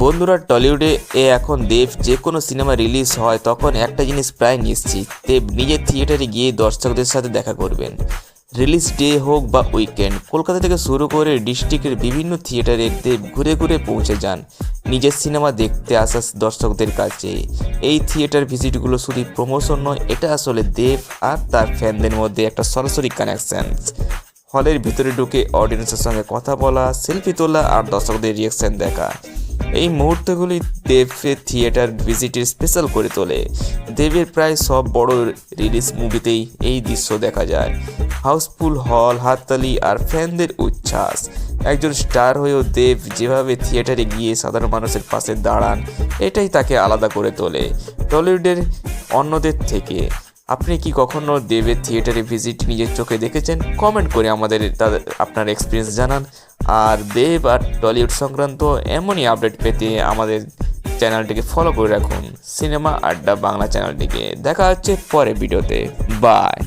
বন্ধুরা, টলিউডে এখন দেব যে কোনো সিনেমা রিলিজ হয় তখন একটা জিনিস প্রায় নিশ্চিত, দেব নিজের থিয়েটারে গিয়ে দর্শকদের সাথে দেখা করবেন। রিলিজ ডে হোক বা উইকেন্ড, কলকাতা থেকে শুরু করে ডিস্ট্রিক্টের বিভিন্ন থিয়েটারে দেব ঘুরে ঘুরে পৌঁছে যান নিজের সিনেমা দেখতে আসা দর্শকদের কাছে। এই থিয়েটার ভিজিটগুলো শুধু প্রমোশন নয়, এটা আসলে দেব আর তার ফ্যানদের মধ্যে একটা সরাসরি কানেকশন। হলের ভিতরে ঢুকে অডিয়েন্সের সঙ্গে কথা বলা, সেলফি তোলা আর দর্শকদের রিয়াকশন দেখা, এই মুহূর্তগুলি দেবের থিয়েটার ভিজিটের স্পেশাল করে তোলে। দেবের প্রায় সব বড় রিলিজ মুভিতেই এই দৃশ্য দেখা যায়। হাউসফুল হল, হাততালি আর ফ্যানদের উচ্ছ্বাস। একজন স্টার হয়েও দেব যেভাবে থিয়েটারে গিয়ে সাধারণ মানুষের পাশে দাঁড়ান, এটাই তাকে আলাদা করে তোলে টলিউডের অন্যদের থেকে। আপনি কি কখনো দেবের থিয়েটারে ভিজিট নিজের চোখে দেখেছেন? কমেন্ট করে আমাদের আপনার এক্সপিরিয়েন্স জানান। আর দেব আর টলিউড সংক্রান্ত এমনই আপডেট পেতে আমাদের চ্যানেলটিকে ফলো করে রাখুন, সিনেমা আড্ডা বাংলা চ্যানেলটিকে। দেখা হচ্ছে পরের ভিডিওতে। বাই।